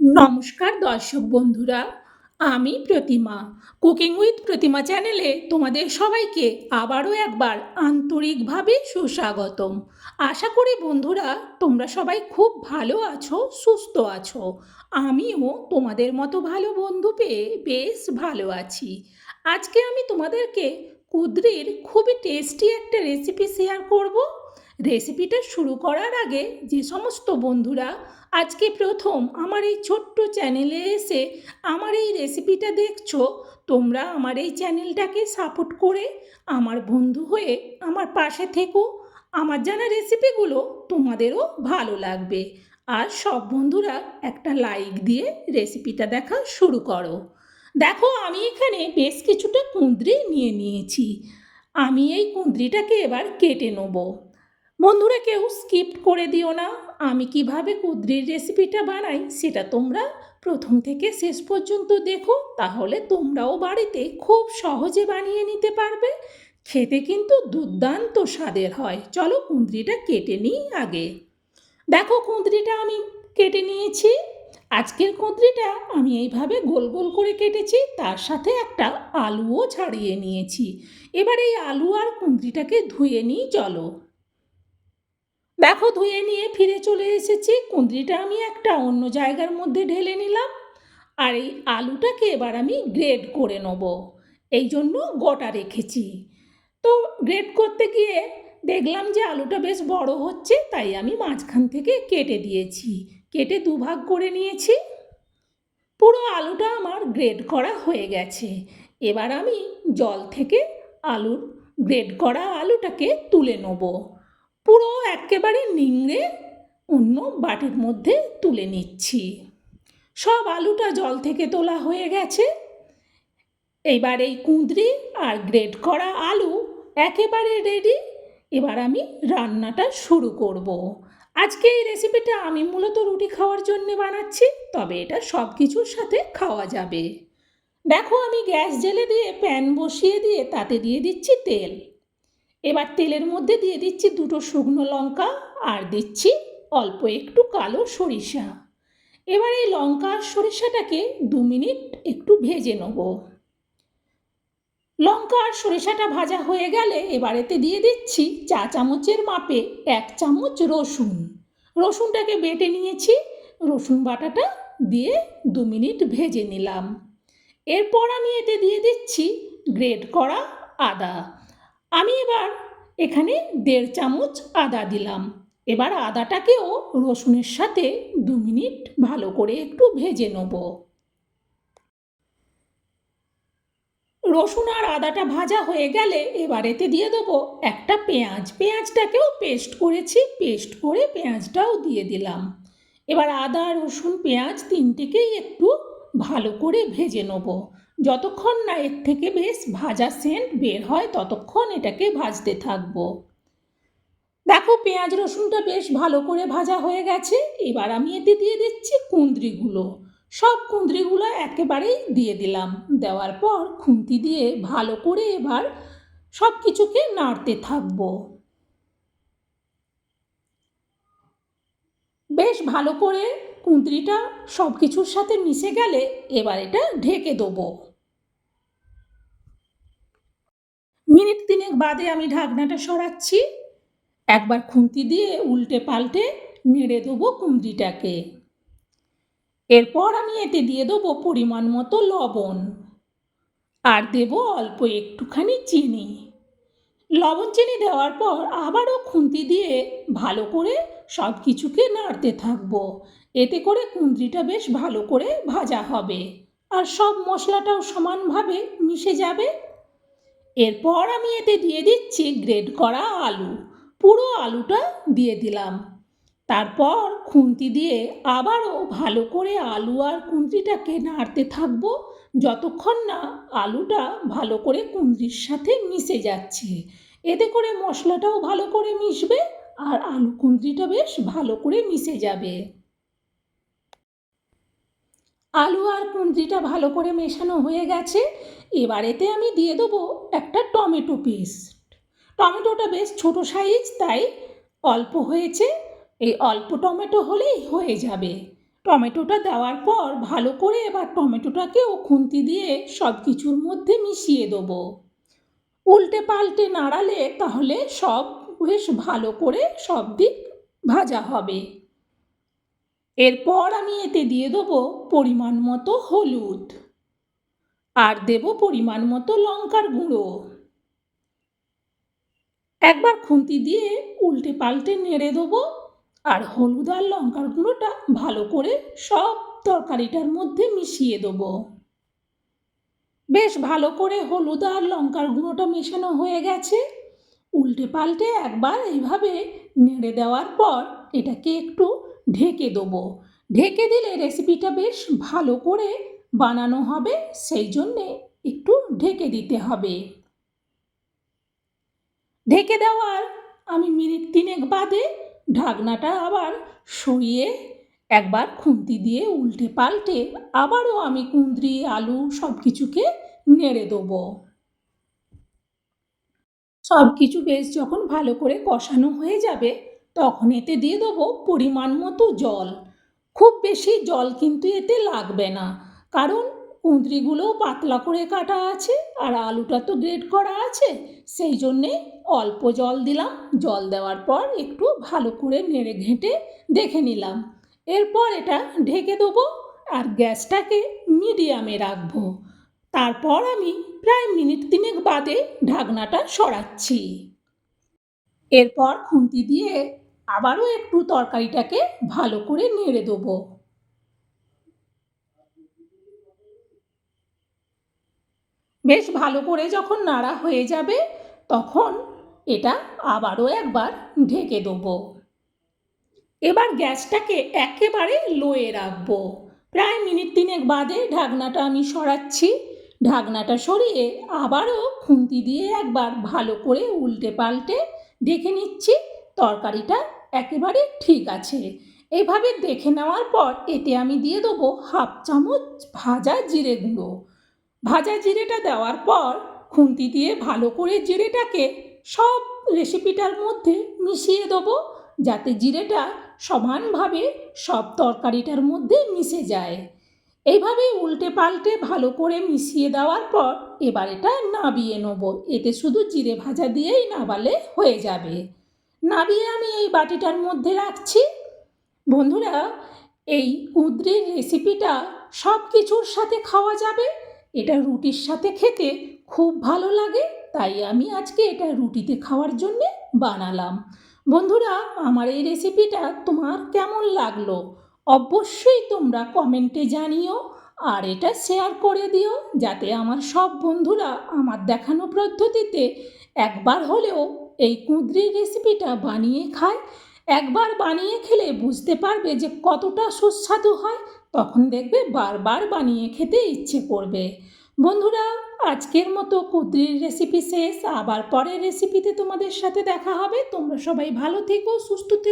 নমস্কার দর্শক বন্ধুরা, আমি প্রতিমা। কুকিং উইথ প্রতিমা চ্যানেলে তোমাদের সবাইকে আবারও একবার আন্তরিকভাবে সুস্বাগতম। আশা করি বন্ধুরা তোমরা সবাই খুব ভালো আছো, সুস্থ আছো। আমিও তোমাদের মতো ভালো বন্ধু পেয়ে বেশ ভালো আছি। আজকে আমি তোমাদেরকে কুঁদরির খুবই টেস্টি একটা রেসিপি শেয়ার করব। রেসিপিটা শুরু করার আগে যে সমস্ত বন্ধুরা আজকে প্রথম আমার এই ছোট্ট চ্যানেলে এসে আমার এই রেসিপিটা দেখছো, তোমরা আমার এই চ্যানেলটাকে সাপোর্ট করে আমার বন্ধু হয়ে আমার পাশে থেকো। আমার জানা রেসিপিগুলো তোমাদেরও ভালো লাগবে। আর সব বন্ধুরা একটা লাইক দিয়ে রেসিপিটা দেখা শুরু করো। দেখো, আমি এখানে বেশ কিছুটা কুঁদরি নিয়ে নিয়েছি। আমি এই কুঁদরিটাকে এবার কেটে নেব। বন্ধুরা কেউ স্কিপ করে দিও না। আমি কিভাবে কুঁদরির রেসিপিটা বানাই সেটা তোমরা প্রথম থেকে শেষ পর্যন্ত দেখো, তাহলে তোমরাও বাড়িতে খুব সহজে বানিয়ে নিতে পারবে। খেতে কিন্তু দুর্দান্ত স্বাদের হয়। চলো কুঁদরিটা কেটে নিই আগে। দেখো, কুঁদরিটা আমি কেটে নিয়েছি। আজকের কুঁদরিটা আমি এইভাবে গোল গোল করে কেটেছি, তার সাথে একটা আলুও ছাড়িয়ে নিয়েছি। এবার এই আলু আর কুঁদরিটাকে ধুয়ে নিই। চলো, দেখো ধুয়ে নিয়ে ফিরে চলে এসেছি। কুঁদরিটা আমি একটা অন্য জায়গার মধ্যে ঢেলে নিলাম। আর এই আলুটাকে এবার আমি গ্রেড করে নেব, এই জন্য গোটা রেখেছি। তো গ্রেড করতে গিয়ে দেখলাম যে আলুটা বেশ বড় হচ্ছে, তাই আমি মাঝখান থেকে কেটে দিয়েছি। কেটে দুভাগ করে নিয়েছি। পুরো আলুটা আমার গ্রেড করা হয়ে গেছে। এবার আমি জল থেকে গ্রেড করা আলুটাকে তুলে নেব। পুরো একেবারে নিংড়ে অন্য বাটির মধ্যে তুলে নিচ্ছি। সব আলুটা জল থেকে তোলা হয়ে গেছে। এইবার এই কুঁদরি আর গ্রেড করা আলু একেবারে রেডি। এবার আমি রান্নাটা শুরু করব। আজকে এই রেসিপিটা আমি মূলত রুটি খাওয়ার জন্য বানাচ্ছি, তবে এটা সব কিছুর সাথে খাওয়া যাবে। দেখো, আমি গ্যাস জ্বেলে দিয়ে প্যান বসিয়ে দিয়ে তাতে দিয়ে দিচ্ছি তেল। এবার তেলের মধ্যে দিয়ে দিচ্ছি দুটো শুকনো লঙ্কা আর দিচ্ছি অল্প একটু কালো সরিষা। এবার এই লঙ্কা আর সরিষাটাকে 2 মিনিট একটু ভেজে নেব। লঙ্কা আর সরিষাটা ভাজা হয়ে গেলে এবার এতে দিয়ে দিচ্ছি চা চামচের মাপে 1 চামচ রসুন। রসুনটাকে বেটে নিয়েছি। রসুন বাটাটা দিয়ে 2 মিনিট ভেজে নিলাম। এরপর আমি এতে দিয়ে দিচ্ছি গ্রেট করা আদা। আমি এবার এখানে 1.5 চামচ আদা দিলাম। এবার আদাটাকেও রসুনের সাথে 2 মিনিট ভালো করে একটু ভেজে নেব। রসুন আর আদাটা ভাজা হয়ে গেলে এবার এতে দিয়ে দেবো একটা পেঁয়াজ। পেঁয়াজটাকেও পেস্ট করেছি, পেস্ট করে পেঁয়াজটাও দিয়ে দিলাম। এবার আদা রসুন পেঁয়াজ তিনটেকেই একটু ভালো করে ভেজে নেব। যতক্ষণ না এর থেকে বেশ ভাজা সেন্ট বের হয় ততক্ষণ এটাকে ভাজতে থাকবো। দেখো, পেঁয়াজ রসুনটা বেশ ভালো করে ভাজা হয়ে গেছে। এবার আমি এতে দিয়ে দিচ্ছি কুঁদরিগুলো। সব কুঁদরিগুলো একেবারেই দিয়ে দিলাম। দেওয়ার পর খুন্তি দিয়ে ভালো করে এবার সব কিছুকে নাড়তে থাকবো। বেশ ভালো করে কুঁদরিটা সব কিছুর সাথে মিশে গেলে এবার এটা ঢেকে দেবো। মিনিট 3 বাদে আমি ঢাকনাটা সরাচ্ছি। একবার খুন্তি দিয়ে উল্টে পাল্টে নেড়ে দেবো কুঁদরিটাকে। এরপর আমি এতে দিয়ে দেবো পরিমাণ মতো লবণ আর দেবো অল্প একটুখানি চিনি। লবণ চিনি দেওয়ার পর আবারও খুন্তি দিয়ে ভালো করে সব কিছুকে নাড়তে থাকবো। এতে করে কুঁদরিটা বেশ ভালো করে ভাজা হবে আর সব মশলাটাও সমানভাবে মিশে যাবে। এরপর আমি এতে দিয়ে দিচ্ছি গ্রেড করা আলু। পুরো আলুটা দিয়ে দিলাম। তারপর খুন্তি দিয়ে আবারও ভালো করে আলু আর কুঁদরিটাকে নাড়তে থাকবো যতক্ষণ না আলুটা ভালো করে কুঁদরির সাথে মিশে যাচ্ছে। এতে করে মশলাটাও ভালো করে মিশবে আর আলু কুঁদরিটা বেশ ভালো করে মিশে যাবে। আলু আর কুঁদরিটা ভালো করে মেশানো হয়ে গেছে। এবার এতে আমি দিয়ে দেবো একটা টমেটো পেস্ট। টমেটোটা বেশ ছোট সাইজ, তাই অল্প হয়েছে। এই অল্প টমেটো হলেই হয়ে যাবে। টমেটোটা দেওয়ার পর ভালো করে এবার টমেটোটাকেও খুন্তি দিয়ে সব কিছুর মধ্যে মিশিয়ে দেবো। উল্টে পাল্টে নাড়ালে তাহলে সব বেশ ভালো করে সব দিক ভাজা হবে। এরপর আমি এতে দিয়ে দেবো পরিমাণ মতো হলুদ, আর দেব পরিমাণ মতো লঙ্কার গুঁড়ো। একবার খুন্তি দিয়ে উল্টে পাল্টে নেড়ে দেবো, আর হলুদ আর লঙ্কার গুঁড়োটা ভালো করে সব তরকারিটার মধ্যে মিশিয়ে দেবো। বেশ ভালো করে হলুদ আর লঙ্কার গুঁড়োটা মেশানো হয়ে গেছে। উল্টে পাল্টে একবার এইভাবে নেড়ে দেওয়ার পর এটাকে একটু ঢেকে দেবো। ঢেকে দিলে রেসিপিটা বেশ ভালো করে বানানো হবে, সেই জন্যে একটু ঢেকে দিতে হবে। ঢেকে দেওয়ার আমি মিনিট 3 বাদে ঢাকনাটা আবার সরিয়ে একবার খুন্তি দিয়ে উল্টে পাল্টে আবারও আমি কুঁদরি আলু সব কিছুকে নেড়ে দেবো। সব কিছু বেশ যখন ভালো করে কষানো হয়ে যাবে তখন এতে দিয়ে দেবো পরিমাণ মতো জল। খুব বেশি জল কিন্তু এতে লাগবে না, কারণ কুঁদরিগুলোও পাতলা করে কাটা আছে আর আলুটা তো গ্রেট করা আছে, সেই জন্যে অল্প জল দিলাম। জল দেওয়ার পর একটু ভালো করে নেড়ে ঘেঁটে দেখে নিলাম। এরপর এটা ঢেকে দেবো আর গ্যাসটাকে মিডিয়ামে রাখবো। তারপর আমি প্রায় মিনিট 3 বাদে ঢাকনাটা সরাচ্ছি। এরপর খুন্তি দিয়ে আবারও একটু তরকারিটাকে ভালো করে নেড়ে দেবো। বেশ ভালো করে যখন নাড়া হয়ে যাবে তখন এটা আবারও একবার ঢেকে দেবো। এবার গ্যাসটাকে একেবারে লোয়ে রাখবো। প্রায় মিনিট 3 বাদে ঢাকনাটা আমি সরাচ্ছি। ঢাকনাটা সরিয়ে আবারও খুন্তি দিয়ে একবার ভালো করে উল্টে পাল্টে দেখে নিচ্ছি তরকারিটা একেবারে ঠিক আছে। এইভাবে দেখে নেওয়ার পর এতে আমি দিয়ে দেবো 1/2 চামচ ভাজা জিরে গুঁড়ো। ভাজা জিরেটা দেওয়ার পর খুন্তি দিয়ে ভালো করে জিরেটাকে সব রেসিপিটার মধ্যে মিশিয়ে দেবো, যাতে জিরেটা সমানভাবে সব তরকারিটার মধ্যে মিশে যায়। এইভাবে উল্টে পাল্টে ভালো করে মিশিয়ে দেওয়ার পর এবার এটা নাবিয়ে নেবো। এতে শুধু জিরে ভাজা দিয়েই নাবালে হয়ে যাবে। নাবিয়ে আমি এই বাটিটার মধ্যে রাখছি। বন্ধুরা, এই কুঁদরির রেসিপিটা সব কিছুর সাথে খাওয়া যাবে। এটা রুটির সাথে খেতে খুব ভালো লাগে, তাই আমি আজকে এটা রুটিতে খাওয়ার জন্যে বানালাম। বন্ধুরা, আমার এই রেসিপিটা তোমার কেমন লাগলো অবশ্যই তোমরা কমেন্টে জানিও, আর এটা শেয়ার করে দিও, যাতে আমার সব বন্ধুরা আমার দেখানো পদ্ধতিতে একবার হলেও এই কুঁদরির রেসিপিটা বানিয়ে খায়। একবার বানিয়ে খেলে বুঝতে পারবে যে কতটা সুস্বাদু হয়, তখন দেখবে বারবার বানিয়ে খেতে ইচ্ছে করবে। বন্ধুরা, আজকের মতো কুঁদরির রেসিপি শেষ। আবার পরের রেসিপিতে তোমাদের সাথে দেখা হবে। তোমরা সবাই ভালো থেকো, সুস্থ থেকো।